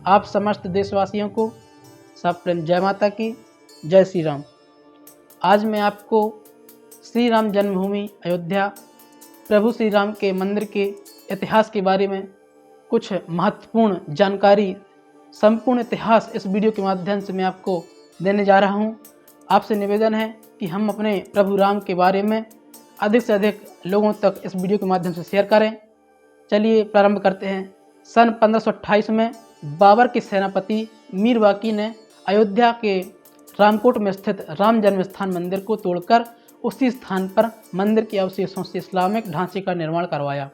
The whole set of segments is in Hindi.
आप समस्त देशवासियों को सब प्रेम जय माता की, जय श्री राम। आज मैं आपको श्री राम जन्मभूमि अयोध्या प्रभु श्री राम के मंदिर के इतिहास के बारे में कुछ महत्वपूर्ण जानकारी, संपूर्ण इतिहास इस वीडियो के माध्यम से मैं आपको देने जा रहा हूं। आपसे निवेदन है कि हम अपने प्रभु राम के बारे में अधिक से अधिक लोगों तक इस वीडियो के माध्यम से शेयर करें। चलिए प्रारंभ करते हैं। सन 1528 में बाबर के सेनापति मीर बाकी ने अयोध्या के रामकोट में स्थित राम जन्मस्थान मंदिर को तोड़कर उसी स्थान पर मंदिर के अवशेषों से इस्लामिक ढांचे का निर्माण करवाया।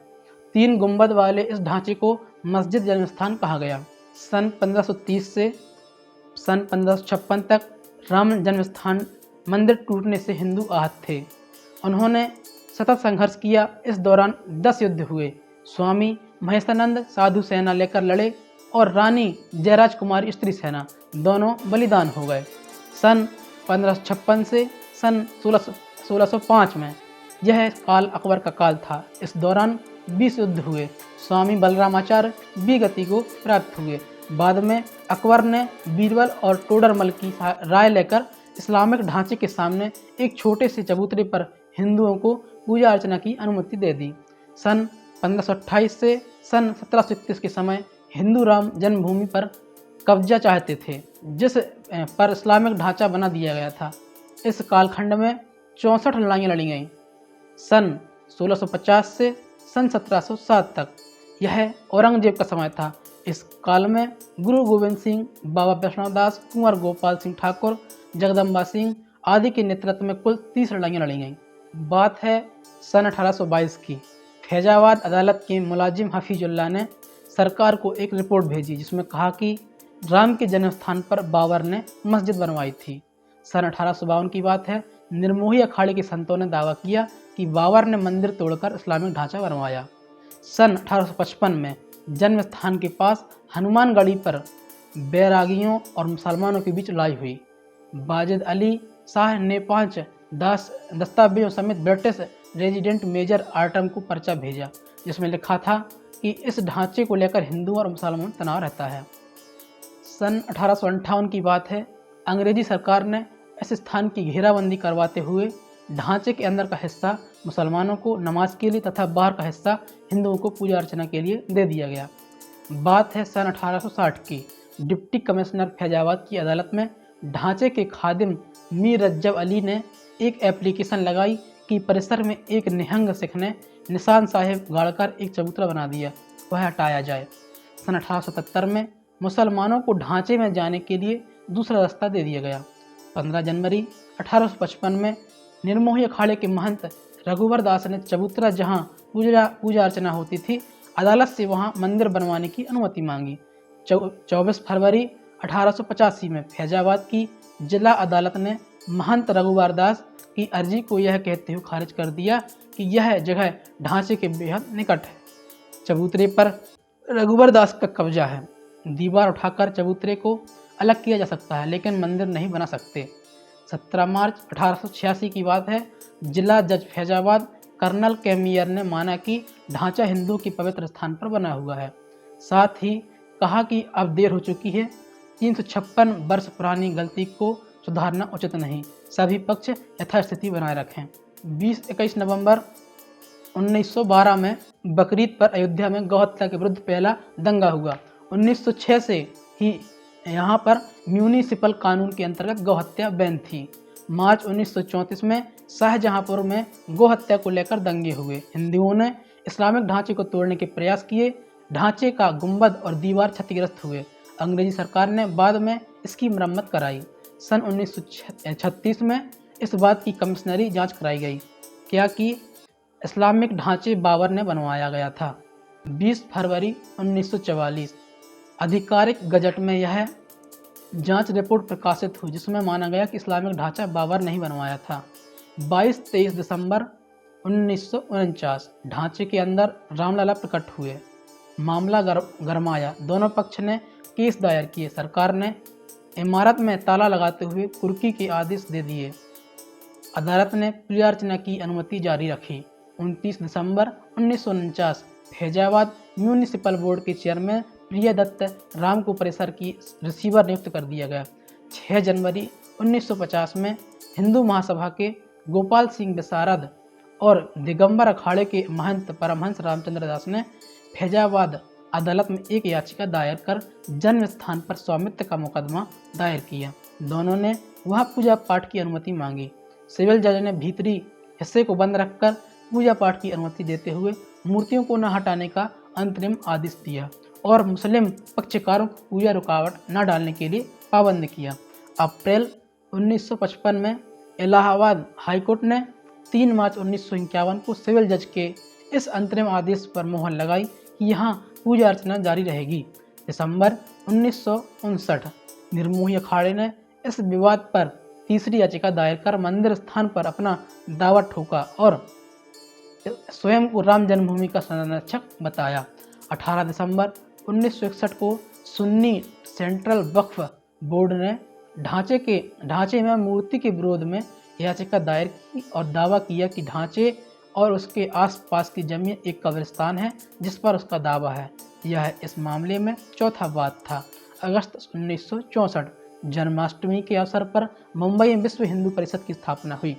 3 गुंबद वाले इस ढांचे को मस्जिद जन्मस्थान कहा गया। सन 1530 से सन 1556 तक राम जन्मस्थान मंदिर टूटने से हिंदू आहत थे। उन्होंने सतत संघर्ष किया। इस दौरान 10 युद्ध हुए। स्वामी महेशानंद साधु सेना लेकर लड़े और रानी जयराज कुमारी स्त्री सेना दोनों बलिदान हो गए। सन 1556 से सन 1605 में यह काल अकबर का काल था। इस दौरान 20 युद्ध हुए। स्वामी बलरामाचार्य वीरगति को प्राप्त हुए। बाद में अकबर ने बीरबल और टोडरमल की राय लेकर इस्लामिक ढांचे के सामने एक छोटे से चबूतरे पर हिंदुओं को पूजा अर्चना की अनुमति दे दी। सन 1528 से सन 1731 के समय हिंदू राम जन्मभूमि पर कब्जा चाहते थे, जिस पर इस्लामिक ढांचा बना दिया गया था। इस कालखंड में 64 लड़ाइयाँ लड़ी गईं। सन 1650 से सन 1707 तक यह औरंगजेब का समय था। इस काल में गुरु गोविंद सिंह, बाबा वैष्णवदास, कुंवर गोपाल सिंह ठाकुर, जगदम्बा सिंह आदि के नेतृत्व में कुल 30 लड़ाइयाँ लड़ी गईं। बात है सन 1822 की। फैजाबाद अदालत के मुलाजिम हफीजुल्लाह ने सरकार को एक रिपोर्ट भेजी, जिसमें कहा कि राम के जन्मस्थान पर बाबर ने मस्जिद बनवाई थी। सन 1852 की बात है। निर्मोही अखाड़े के संतों ने दावा किया कि बाबर ने मंदिर तोड़कर इस्लामिक ढांचा बनवाया। सन 1855 में जन्मस्थान के पास हनुमानगढ़ी पर बैरागियों और मुसलमानों के बीच लड़ाई हुई। वाजिद अली शाह ने 5 दस्तावेजों समेत ब्रिटिश रेजिडेंट मेजर आर्टम को पर्चा भेजा, जिसमें लिखा था कि इस ढांचे को लेकर हिंदू और मुसलमान तनाव रहता है। सन 1858 की बात है। अंग्रेजी सरकार ने इस स्थान की घेराबंदी करवाते हुए ढांचे के अंदर का हिस्सा मुसलमानों को नमाज के लिए तथा बाहर का हिस्सा हिंदुओं को पूजा अर्चना के लिए दे दिया गया। बात है सन 1860 की। डिप्टी कमिश्नर फैजाबाद की अदालत में ढांचे के खादिम मीर रज्जब अली ने एक एप्लीकेशन लगाई कि परिसर में एक निहंग सिख ने निशान साहिब गाड़कर एक चबूतरा बना दिया, वह हटाया जाए। सन 1877 में मुसलमानों को ढांचे में जाने के लिए दूसरा रास्ता दे दिया गया। 15 जनवरी 1855 में निर्मोही अखाड़े के महंत रघुवर दास ने चबूतरा, जहां पूजा अर्चना होती थी, अदालत से वहां मंदिर बनवाने की अनुमति मांगी। 24 फरवरी 1885 में फैजाबाद की जिला अदालत ने महंत रघुवर दास की अर्जी को यह कहते हुए खारिज कर दिया कि यह जगह ढांचे के बेहद निकट है। चबूतरे पर रघुवर दास का कब्जा है। दीवार उठाकर चबूतरे को अलग किया जा सकता है, लेकिन मंदिर नहीं बना सकते। 17 मार्च 1886 की बात है। जिला जज फैजाबाद कर्नल कैमियर ने माना कि ढांचा हिंदू के पवित्र स्थान पर बना हुआ है। साथ ही कहा कि अब देर हो चुकी है। 356 वर्ष पुरानी गलती को सुधारना उचित नहीं। सभी पक्ष यथास्थिति बनाए रखें। 21 नवंबर 1912 में बकरीद पर अयोध्या में गौहत्या के विरुद्ध पहला दंगा हुआ। 1906 से ही यहाँ पर म्यूनिसिपल कानून के अंतर्गत गौहत्या बैन थी। मार्च 1934 में शाहजहांपुर में गौहत्या को लेकर दंगे हुए। हिंदुओं ने इस्लामिक ढांचे को तोड़ने के प्रयास किए। ढांचे का गुंबद और दीवार क्षतिग्रस्त हुए। अंग्रेजी सरकार ने बाद में इसकी मरम्मत कराई। सन 1936 में इस बात की कमिश्नरी जांच कराई गई क्या कि इस्लामिक ढांचे बाबर ने बनवाया गया था। 20 फरवरी 1944 आधिकारिक गजट में यह जांच रिपोर्ट प्रकाशित हुई, जिसमें माना गया कि इस्लामिक ढांचा बाबर नहीं बनवाया था। 22-23 दिसंबर 1949 ढांचे के अंदर रामलला प्रकट हुए। मामला गरमाया। दोनों पक्ष ने केस दायर किए। सरकार ने इमारत में ताला लगाते हुए कुर्की के आदेश दे दिए। अदालत ने पूजा अर्चना की अनुमति जारी रखी। 29 दिसंबर 1949 फैजाबाद म्यूनिसिपल बोर्ड के चेयरमैन प्रियदत्त राम को परिसर की रिसीवर नियुक्त कर दिया गया। 6 जनवरी 1950 में हिंदू महासभा के गोपाल सिंह विशारद और दिगंबर अखाड़े के महंत परमहंस रामचंद्र दास ने फैजाबाद अदालत में एक याचिका दायर कर जन्म स्थान पर स्वामित्व का मुकदमा दायर किया। दोनों ने वहां पूजा पाठ की अनुमति मांगी। सिविल जज ने भीतरी हिस्से को बंद रखकर पूजा पाठ की अनुमति देते हुए मूर्तियों को न हटाने का अंतरिम आदेश दिया और मुस्लिम पक्षकारों को पूजा रुकावट न डालने के लिए पाबंद किया। अप्रैल 1955 में इलाहाबाद हाईकोर्ट ने 3 मार्च 1951 को सिविल जज के इस अंतरिम आदेश पर मोहर लगाई कि यहाँ पूजा अर्चना जारी रहेगी। दिसंबर 1959 निर्मोही अखाड़े ने इस विवाद पर तीसरी याचिका दायर कर मंदिर स्थान पर अपना दावा ठोका और स्वयं को राम जन्मभूमि का संरक्षक बताया। 18 दिसंबर 1961 को सुन्नी सेंट्रल वक्फ बोर्ड ने ढांचे में मूर्ति के विरोध में याचिका दायर की और दावा किया कि ढांचे और उसके आसपास की जमीन एक कब्रिस्तान है जिस पर उसका दावा है। यह इस मामले में चौथा वाद था। अगस्त 1964 जन्माष्टमी के अवसर पर मुंबई में विश्व हिंदू परिषद की स्थापना हुई।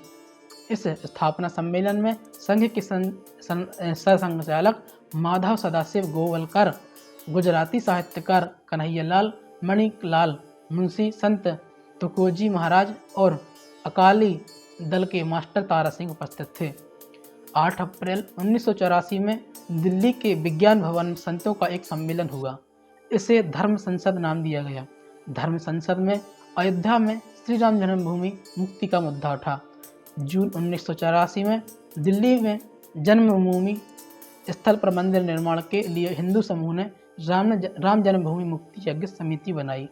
इस स्थापना सम्मेलन में संघ के सरसंघचालक माधव सदाशिव गोवलकर, गुजराती साहित्यकार कन्हैयालाल मणिकलाल मुंशी, संत तुकोजी महाराज और अकाली दल के मास्टर तारा सिंह उपस्थित थे। 8 अप्रैल 1984 में दिल्ली के विज्ञान भवन में संतों का एक सम्मेलन हुआ। इसे धर्म संसद नाम दिया गया। धर्म संसद में अयोध्या में श्री राम जन्मभूमि मुक्ति का मुद्दा उठा। जून 1984 में दिल्ली में जन्मभूमि स्थल पर मंदिर निर्माण के लिए हिंदू समूह ने राम जन्मभूमि मुक्ति यज्ञ समिति बनाई।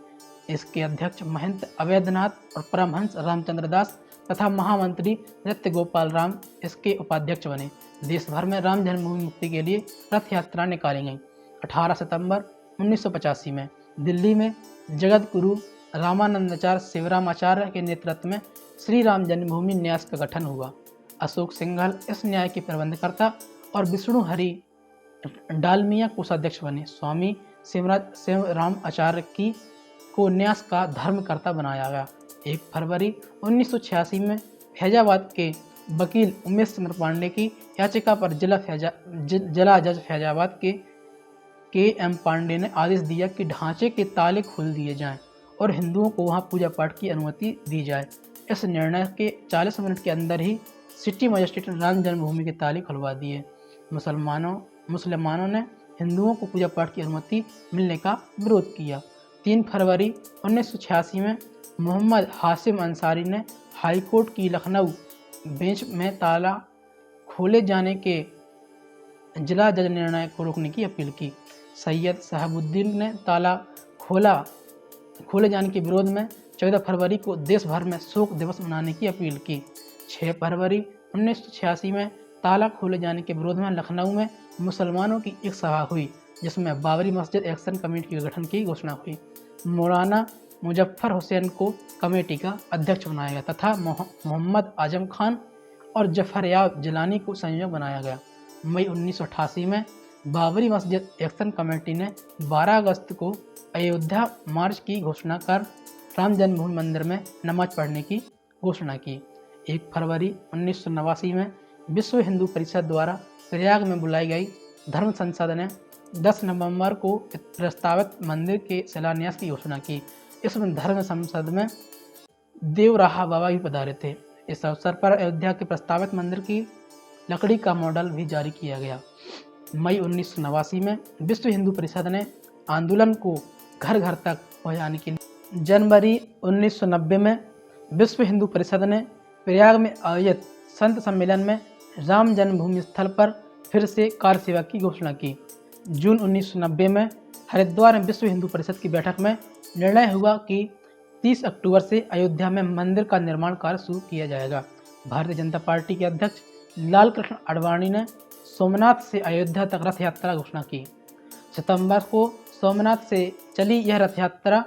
इसके अध्यक्ष महंत अवैधनाथ और परमहंस रामचंद्र दास तथा महामंत्री नृत्य गोपाल राम इसके उपाध्यक्ष बने। देश भर में राम जन्मभूमि मुक्ति के लिए रथ यात्रा निकाली गई। 18 सितंबर 1985 में दिल्ली में जगत गुरु रामानंदाचार्य शिवरामाचार्य के नेतृत्व में श्री राम जन्मभूमि न्यास का गठन हुआ। अशोक सिंघल इस न्याय के प्रबंधकर्ता और विष्णु हरि डालमिया कोषाध्यक्ष बने। स्वामी शिवराम आचार्य को न्यास का धर्मकर्ता बनाया गया। 1 फरवरी 1986 में फैजाबाद के वकील उमेश चंद्र पांडे की याचिका पर जिला जज फैजाबाद के एम पांडे ने आदेश दिया कि ढांचे के ताले खोल दिए जाएं और हिंदुओं को वहां पूजा पाठ की अनुमति दी जाए। इस निर्णय के 40 मिनट के अंदर ही सिटी मजिस्ट्रेट ने राम जन्मभूमि के ताले खुलवा दिए। मुसलमानों ने हिंदुओं को पूजा पाठ की अनुमति मिलने का विरोध किया। 3 फरवरी 1986 में मोहम्मद हाशिम अंसारी ने हाईकोर्ट की लखनऊ बेंच में ताला खोले जाने के जिला जज निर्णय को रोकने की अपील की। सैयद साहबुद्दीन ने ताला खोले जाने के विरोध में 14 फरवरी को देश भर में शोक दिवस मनाने की अपील की। 6 फरवरी 1986 में ताला खोले जाने के विरोध में लखनऊ में मुसलमानों की एक सभा हुई जिसमें बाबरी मस्जिद एक्शन कमेटी के गठन की घोषणा हुई। मौलाना मुजफ्फर हुसैन को कमेटी का अध्यक्ष बनाया गया तथा मोहम्मद आजम खान और जफरयाब जिलानी को संयोजक बनाया गया। मई 1988 में बाबरी मस्जिद एक्शन कमेटी ने 12 अगस्त को अयोध्या मार्च की घोषणा कर राम जन्मभूमि मंदिर में नमाज पढ़ने की घोषणा की। 1 फरवरी 1989 में विश्व हिंदू परिषद द्वारा प्रयाग में बुलाई गई धर्म संसद ने 10 नवंबर को प्रस्तावित मंदिर के शिलान्यास की घोषणा की। इसमें धर्म संसद में देवराहा बाबा भी पधारे थे। इस अवसर पर अयोध्या के प्रस्तावित मंदिर की लकड़ी का मॉडल भी जारी किया गया। मई 1989 में विश्व हिंदू परिषद ने आंदोलन को घर घर तक पहुंचाने के लिए जनवरी 1990 में विश्व हिंदू परिषद ने प्रयाग में आयोजित संत सम्मेलन में राम जन्मभूमि स्थल पर फिर से कार सेवा की घोषणा की। जून 1990 में हरिद्वार में विश्व हिंदू परिषद की बैठक में निर्णय हुआ कि 30 अक्टूबर से अयोध्या में मंदिर का निर्माण कार्य शुरू किया जाएगा। भारतीय जनता पार्टी के अध्यक्ष लाल कृष्ण आडवाणी ने सोमनाथ से अयोध्या तक रथ यात्रा घोषणा की। सितंबर को सोमनाथ से चली यह रथ यात्रा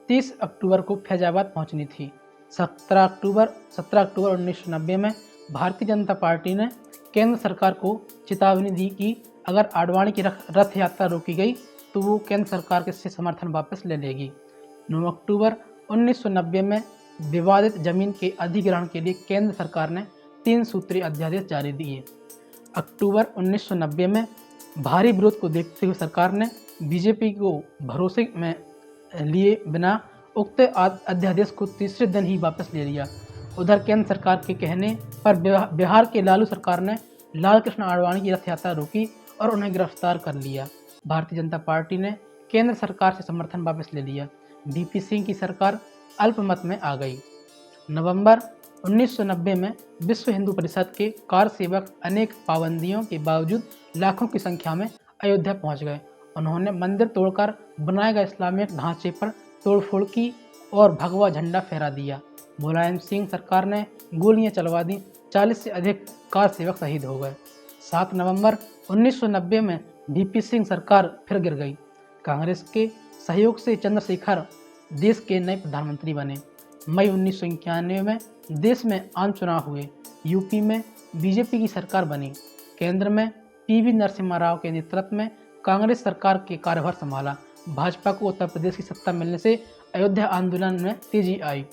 30 अक्टूबर को फैजाबाद पहुंचनी थी। 17 अक्टूबर 1990 में भारतीय जनता पार्टी ने केंद्र सरकार को चेतावनी दी कि अगर आडवाणी की रथ यात्रा रोकी गई तो वो केंद्र सरकार के से समर्थन वापस ले लेगी। 9 अक्टूबर 1990 में विवादित जमीन के अधिग्रहण के लिए केंद्र सरकार ने 3 सूत्रीय अध्यादेश जारी दिए। अक्टूबर 1990 में भारी विरोध को देखते हुए सरकार ने बीजेपी को भरोसे में लिए बिना उक्त अध्यादेश को तीसरे दिन ही वापस ले लिया। उधर केंद्र सरकार के कहने पर बिहार के लालू सरकार ने लाल कृष्ण आडवाणी की रथ यात्रा रोकी और उन्हें गिरफ्तार कर लिया। भारतीय जनता पार्टी ने केंद्र सरकार से समर्थन वापस ले लिया। वीपी सिंह की सरकार अल्पमत में आ गई। नवंबर 1990 में विश्व हिंदू परिषद के कारसेवक अनेक पाबंदियों के बावजूद लाखों की संख्या में अयोध्या पहुंच गए। उन्होंने मंदिर तोड़कर बनाए गए इस्लामिक ढांचे पर तोड़फोड़ की और भगवा झंडा फहरा दिया। मुलायम सिंह सरकार ने गोलियां चलवा दी। 40 से अधिक कारसेवक शहीद हो गए। 7 नवंबर 1990 में वीपी सिंह सरकार फिर गिर गई। कांग्रेस के सहयोग से चंद्रशेखर देश के नए प्रधानमंत्री बने। मई 1991 में देश में आम चुनाव हुए। यूपी में बीजेपी की सरकार बनी। केंद्र में पीवी नरसिम्हा राव के नेतृत्व में कांग्रेस सरकार के कार्यभार संभाला। भाजपा को उत्तर प्रदेश की सत्ता मिलने से अयोध्या आंदोलन में तेजी आई।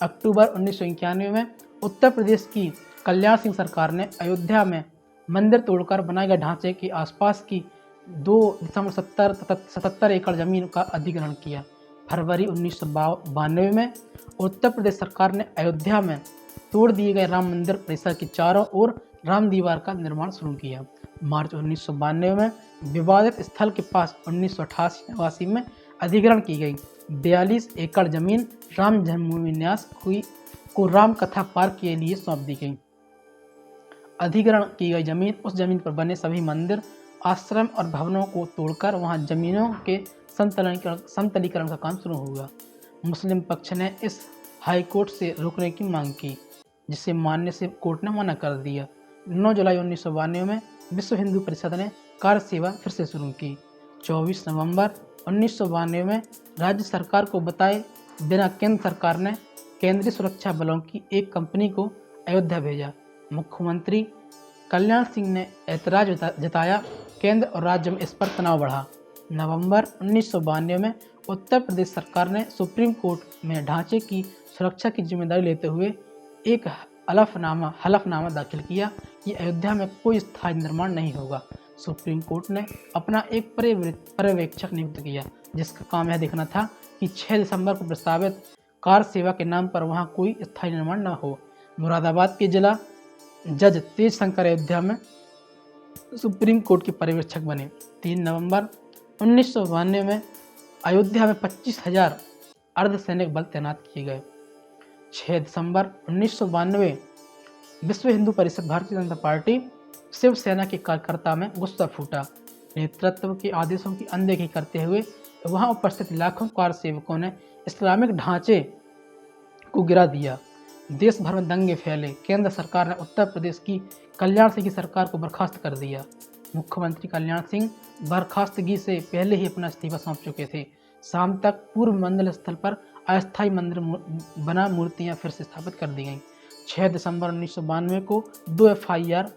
अक्टूबर 1991 में उत्तर प्रदेश की कल्याण सिंह सरकार ने अयोध्या में मंदिर तोड़कर बनाए गए ढांचे के आसपास की 2.77 एकड़ जमीन का अधिग्रहण किया। फरवरी 1992 में उत्तर प्रदेश सरकार ने अयोध्या में तोड़ दिए गए राम मंदिर परिसर के चारों ओर राम दीवार का निर्माण शुरू किया। मार्च 1992 में विवादित स्थल के पास 1988 में अधिग्रहण की गई 42 एकड़ जमीन राम जन्मभूमि न्यास को राम कथा पार्क के लिए सौंप दी गई। अधिग्रहण की गई जमीन उस जमीन पर बने सभी मंदिर, आश्रम और भवनों को तोड़कर वहां जमीनों के समतलीकरण का काम शुरू हुआ। मुस्लिम पक्ष ने इस हाईकोर्ट से रोकने की मांग की, जिसे मानने से कोर्ट ने मना कर दिया। 9 जुलाई 1992 में विश्व हिंदू परिषद ने कार्य सेवा फिर से शुरू की। 24 नवंबर 1992 में राज्य सरकार को बताए बिना केंद्र सरकार ने केंद्रीय सुरक्षा बलों की एक कंपनी को अयोध्या भेजा। मुख्यमंत्री कल्याण सिंह ने ऐतराज जताया। केंद्र और राज्य में इस पर तनाव बढ़ा। नवंबर 1992 में उत्तर प्रदेश सरकार ने सुप्रीम कोर्ट में ढांचे की सुरक्षा की जिम्मेदारी लेते हुए एक हलफनामा दाखिल किया कि अयोध्या में कोई स्थायी निर्माण नहीं होगा। सुप्रीम कोर्ट ने अपना एक पर्यवेक्षक नियुक्त किया, जिसका काम यह देखना था कि 6 दिसंबर को प्रस्तावित कार सेवा के नाम पर वहां कोई स्थायी निर्माण न हो। मुरादाबाद के जिला जज तेज शंकर अयोध्या में सुप्रीम कोर्ट के पर्यवेक्षक बने। 3 नवंबर 1992 में अयोध्या में 25,000 अर्धसैनिक बल तैनात किए गए। 6 दिसंबर 1992 विश्व हिंदू परिषद भारतीय जनता पार्टी शिवसेना के कार्यकर्ता में गुस्सा फूटा। नेतृत्व के आदेशों की अनदेखी करते हुए वहां उपस्थित लाखों कार सेवकों ने इस्लामिक ढांचे को गिरा दिया। देश भर में दंगे फैले। केंद्र सरकार ने उत्तर प्रदेश की कल्याण सिंह की सरकार को बर्खास्त कर दिया। मुख्यमंत्री कल्याण सिंह बर्खास्तगी से पहले ही अपना इस्तीफा सौंप चुके थे। शाम तक पूर्व मंदिर स्थल पर अस्थायी मंदिर बना मूर्तियां फिर से स्थापित कर दी गईं। 6 दिसंबर 1992 को 2 FIR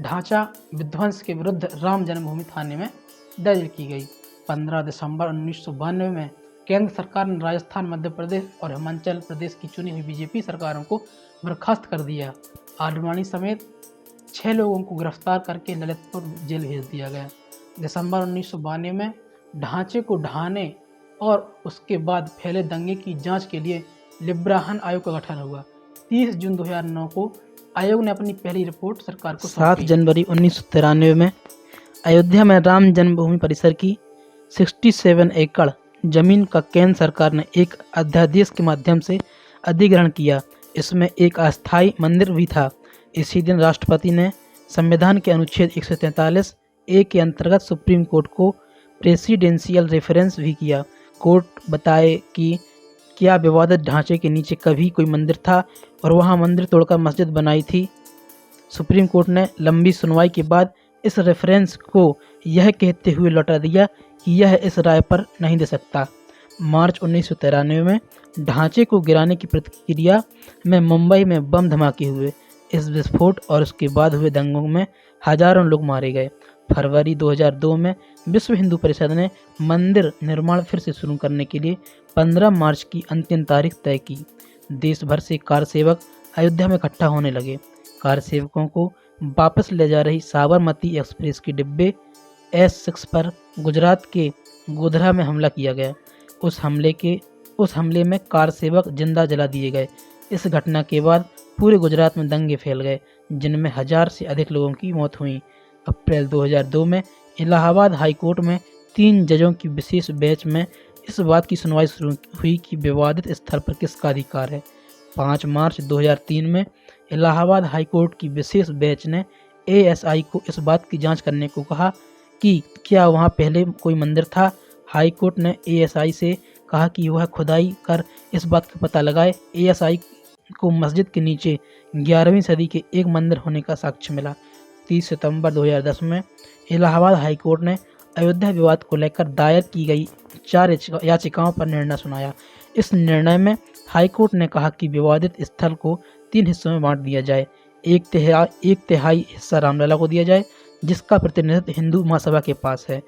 ढांचा विध्वंस के विरुद्ध राम जन्मभूमि थाने में दर्ज की गई। 15 दिसंबर 1992 में केंद्र सरकार ने राजस्थान, मध्य प्रदेश और हिमाचल प्रदेश की चुनी हुई बीजेपी सरकारों को बर्खास्त कर दिया। आडवाणी समेत 6 लोगों को गिरफ्तार करके ललितपुर जेल भेज दिया गया। दिसंबर 1992 में ढांचे को ढहाने और उसके बाद फैले दंगे की जांच के लिए लिब्राहन आयोग का गठन हुआ। 30 जून 2009 को आयोग ने अपनी पहली रिपोर्ट सरकार को 7 जनवरी 1993 में अयोध्या में राम जन्मभूमि परिसर की 67 एकड़ जमीन का केंद्र सरकार ने एक अध्यादेश के माध्यम से अधिग्रहण किया। इसमें एक अस्थायी मंदिर भी था। इसी दिन राष्ट्रपति ने संविधान के अनुच्छेद 143 ए के अंतर्गत सुप्रीम कोर्ट को प्रेसिडेंशियल रेफरेंस भी किया। कोर्ट बताए कि क्या विवादित ढांचे के नीचे कभी कोई मंदिर था और वहां मंदिर तोड़कर मस्जिद बनाई थी। सुप्रीम कोर्ट ने लंबी सुनवाई के बाद इस रेफरेंस को यह कहते हुए लौटा दिया कि यह इस राय पर नहीं दे सकता। मार्च 1993 में ढांचे को गिराने की प्रतिक्रिया में मुंबई में बम धमाके हुए। इस विस्फोट और उसके बाद हुए दंगों में हजारों लोग मारे गए। फरवरी 2002 में विश्व हिंदू परिषद ने मंदिर निर्माण फिर से शुरू करने के लिए 15 मार्च की अंतिम तारीख तय की। देश भर से कार सेवक अयोध्या में इकट्ठा होने लगे। कार सेवकों को वापस ले जा रही साबरमती एक्सप्रेस के डिब्बे S6 पर गुजरात के गोधरा में हमला किया गया। उस हमले में कार सेवक जिंदा जला दिए गए। इस घटना के बाद पूरे गुजरात में दंगे फैल गए, जिनमें 1000 से अधिक लोगों की मौत हुई। अप्रैल 2002 में इलाहाबाद हाई कोर्ट में 3 जजों की विशेष बेंच में इस बात की सुनवाई शुरू हुई कि विवादित स्थल पर किसका अधिकार है। 5 मार्च 2003 में इलाहाबाद हाई कोर्ट की विशेष बेंच ने ASI को इस बात की जांच करने को कहा कि क्या वहां पहले कोई मंदिर था। हाई कोर्ट ने ASI से कहा कि वह खुदाई कर इस बात का पता लगाए। ASI को मस्जिद के नीचे 11वीं सदी के एक मंदिर होने का साक्ष्य मिला। 30 सितंबर 2010 में इलाहाबाद हाई कोर्ट ने अयोध्या विवाद को लेकर दायर की गई 4 याचिकाओं पर निर्णय सुनाया। इस निर्णय में हाई कोर्ट ने कहा कि विवादित स्थल को 3 हिस्सों में बांट दिया जाए। एक तिहाई हिस्सा रामलला को दिया जाए, जिसका प्रतिनिधित्व हिंदू महासभा के पास है।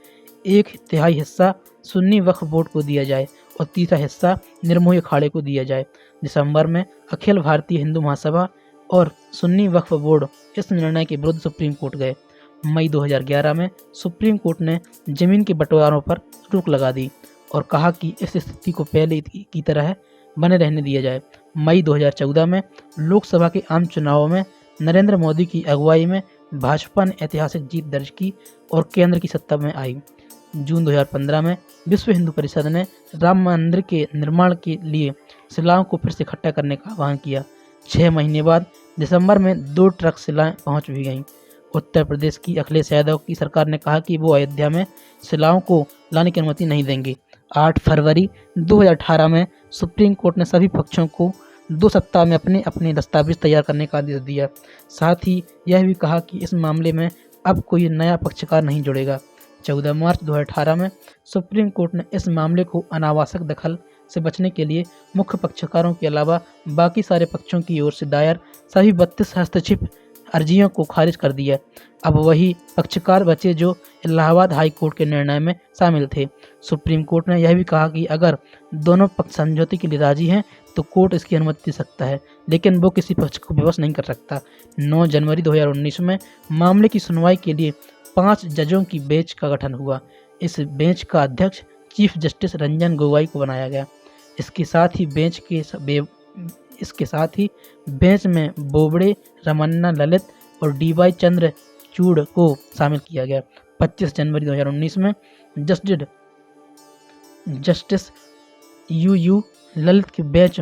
1/3 हिस्सा सुन्नी वक्फ बोर्ड को दिया जाए और 3रा हिस्सा निर्मोही अखाड़े को दिया जाए। दिसंबर में अखिल भारतीय हिंदू महासभा और सुन्नी वक्फ बोर्ड इस निर्णय के विरुद्ध सुप्रीम कोर्ट गए। मई 2011 में सुप्रीम कोर्ट ने जमीन के बंटवारों पर रोक लगा दी और कहा कि इस स्थिति को पहले की तरह बने रहने दिया जाए। मई 2014 में लोकसभा के आम चुनावों में नरेंद्र मोदी की अगुवाई में भाजपा ने ऐतिहासिक जीत दर्ज की और केंद्र की सत्ता में आई। जून 2015 में विश्व हिंदू परिषद ने राम मंदिर के निर्माण के लिए शिलाओं को फिर से इकट्ठा करने का आह्वान किया। 6 महीने बाद दिसंबर में 2 ट्रक शिलाएं पहुंच भी गईं। उत्तर प्रदेश की अखिलेश यादव की सरकार ने कहा कि वो अयोध्या में शिलाओं को लाने की अनुमति नहीं देंगे। 8 फरवरी 2018 में सुप्रीम कोर्ट ने सभी पक्षों को 2 सप्ताह में अपने अपने दस्तावेज तैयार करने का आदेश दिया। साथ ही यह भी कहा कि इस मामले में अब कोई नया पक्षकार नहीं जुड़ेगा। 14 मार्च 2018 में सुप्रीम कोर्ट ने इस मामले को अनावश्यक दखल से बचने के लिए मुख्य पक्षकारों के अलावा बाकी सारे पक्षों की ओर से दायर सभी 32 हस्तक्षेप अर्जियों को खारिज कर दिया। अब वही पक्षकार बचे जो इलाहाबाद हाई कोर्ट के निर्णय में शामिल थे। सुप्रीम कोर्ट ने यह भी कहा कि अगर दोनों पक्ष समझौते के लिए राजी हैं तो कोर्ट इसकी अनुमति दे सकता है, लेकिन वो किसी पक्ष को विवश नहीं कर सकता। 9 जनवरी 2019 में मामले की सुनवाई के लिए 5 जजों की बेंच का गठन हुआ। इस बेंच का अध्यक्ष चीफ जस्टिस रंजन गोगोई को बनाया गया। इसके साथ ही बेंच में बोबड़े, रमन्ना ललित और DY चंद्रचूड़ को शामिल किया गया। 25 जनवरी 2019 में जस्टिस UU ललित के बेंच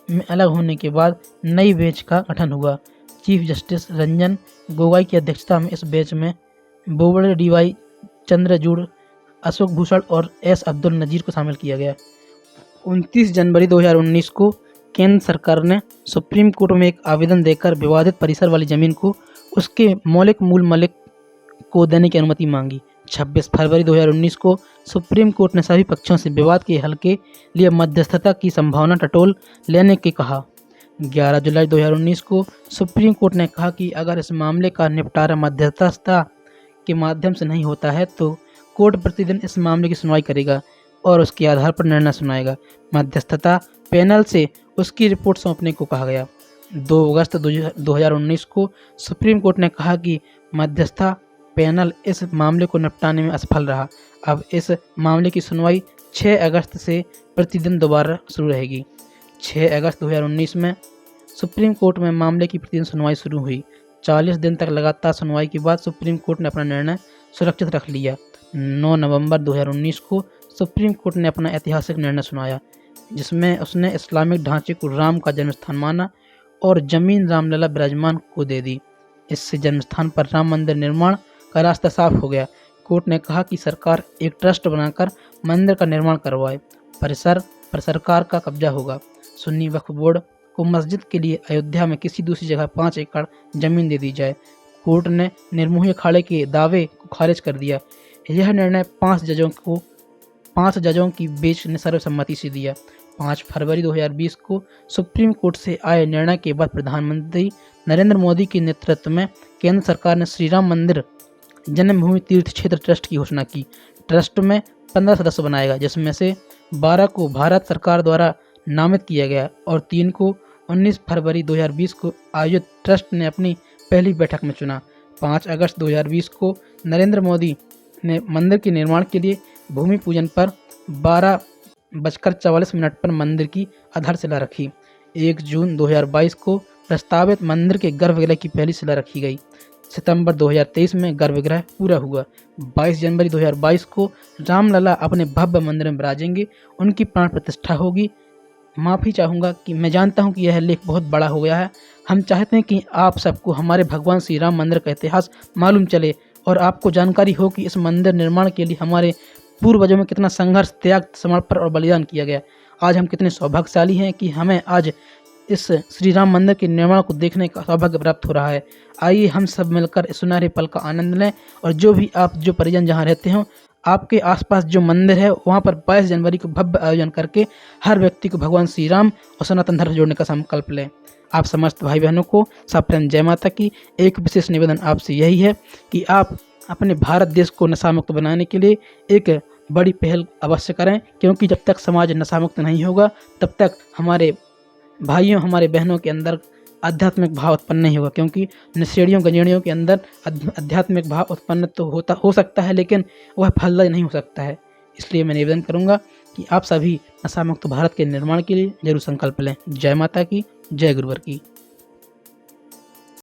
में अलग होने के बाद नई बेंच का गठन हुआ। चीफ जस्टिस रंजन गोगोई की अध्यक्षता में इस बेंच में बोबड़े, DY चंद्रचूड़, अशोक भूषण और S अब्दुल नजीर को शामिल किया गया। 29 जनवरी 2019 को केंद्र सरकार ने सुप्रीम कोर्ट में एक आवेदन देकर विवादित परिसर वाली जमीन को उसके मौलिक मूल मालिक को देने की अनुमति मांगी। 26 फरवरी 2019 को सुप्रीम कोर्ट ने सभी पक्षों से विवाद के हल के लिए मध्यस्थता की संभावना टटोल लेने के कहा। 11 जुलाई 2019 को सुप्रीम कोर्ट ने कहा कि अगर इस मामले का निपटारा मध्यस्थता के माध्यम से नहीं होता है तो कोर्ट प्रतिदिन इस मामले की सुनवाई करेगा और उसके आधार पर निर्णय सुनाएगा। मध्यस्थता पैनल से उसकी रिपोर्ट सौंपने को कहा गया। 2 अगस्त 2019 को सुप्रीम कोर्ट ने कहा कि मध्यस्थता पैनल इस मामले को निपटाने में असफल रहा। अब इस मामले की सुनवाई 6 अगस्त से प्रतिदिन दोबारा शुरू रहेगी। 6 अगस्त 2019 में सुप्रीम कोर्ट में मामले की प्रतिदिन सुनवाई शुरू हुई। 40 दिन तक लगातार सुनवाई के बाद सुप्रीम कोर्ट ने अपना निर्णय सुरक्षित रख लिया। 9 नवंबर 2019 को सुप्रीम कोर्ट ने अपना ऐतिहासिक निर्णय सुनाया, जिसमें उसने इस्लामिक ढांचे को राम का जन्मस्थान माना और जमीन रामलला विराजमान को दे दी। इससे जन्मस्थान पर राम मंदिर निर्माण का रास्ता साफ हो गया। कोर्ट ने कहा कि सरकार एक ट्रस्ट बनाकर मंदिर का निर्माण करवाए। परिसर पर सरकार का कब्जा होगा। सुन्नी वक्फ बोर्ड को मस्जिद के लिए अयोध्या में किसी दूसरी जगह 5 एकड़ जमीन दे दी जाए। कोर्ट ने निर्मोही अखाड़े के दावे को खारिज कर दिया। यह निर्णय 5 जजों की बेंच ने सर्वसम्मति से दिया। 5 फरवरी 2020 को सुप्रीम कोर्ट से आए निर्णय के बाद प्रधानमंत्री नरेंद्र मोदी के नेतृत्व में केंद्र सरकार ने श्री राम मंदिर जन्मभूमि तीर्थ क्षेत्र ट्रस्ट की घोषणा की। ट्रस्ट में 15 सदस्य बनाएगा, जिसमें से 12 को भारत सरकार द्वारा नामित किया गया और 3 को 19 फरवरी 2020 को आयोजित ट्रस्ट ने अपनी पहली बैठक में चुना। 5 अगस्त 2020 को नरेंद्र मोदी ने मंदिर के निर्माण के लिए भूमि पूजन पर 12:44 पर मंदिर की आधारशिला रखी। 1 जून 2022 को प्रस्तावित मंदिर के गर्भगृह की पहली शिला रखी गई। सितंबर 2023 में गर्भगृह पूरा हुआ। 22 जनवरी 2022 को रामलला अपने भव्य मंदिर में विराजेंगे, उनकी प्राण प्रतिष्ठा होगी। माफ़ी चाहूँगा कि मैं जानता हूँ कि यह लेख बहुत बड़ा हो गया है। हम चाहते हैं कि आप सबको हमारे भगवान श्री राम मंदिर का इतिहास मालूम चले और आपको जानकारी हो कि इस मंदिर निर्माण के लिए हमारे पूर्वजों में कितना संघर्ष, त्याग, समर्पण और बलिदान किया गया। आज हम कितने सौभाग्यशाली हैं कि हमें आज इस श्री राम मंदिर के निर्माण को देखने का सौभाग्य प्राप्त हो रहा है। आइए हम सब मिलकर इस सुनहरे पल का आनंद लें और जो परिजन जहाँ रहते हों, आपके आसपास जो मंदिर है वहाँ पर 22 जनवरी को भव्य आयोजन करके हर व्यक्ति को भगवान श्री राम और सनातन धर्म से जोड़ने का संकल्प लें। आप समस्त भाई बहनों को साप्रेम जय माता की। एक विशेष निवेदन आपसे यही है कि आप अपने भारत देश को नशा मुक्त बनाने के लिए एक बड़ी पहल अवश्य करें, क्योंकि जब तक समाज नशा मुक्त नहीं होगा तब तक हमारे भाइयों, हमारे बहनों के अंदर आध्यात्मिक भाव उत्पन्न नहीं होगा। क्योंकि नशेड़ियों गंजेड़ियों के अंदर आध्यात्मिक भाव उत्पन्न तो हो सकता है, लेकिन वह फलदायी नहीं हो सकता है। इसलिए मैं निवेदन करूंगा कि आप सभी नशा मुक्त भारत के निर्माण के लिए जरूर संकल्प लें। जय माता की, जय गुरुवर की।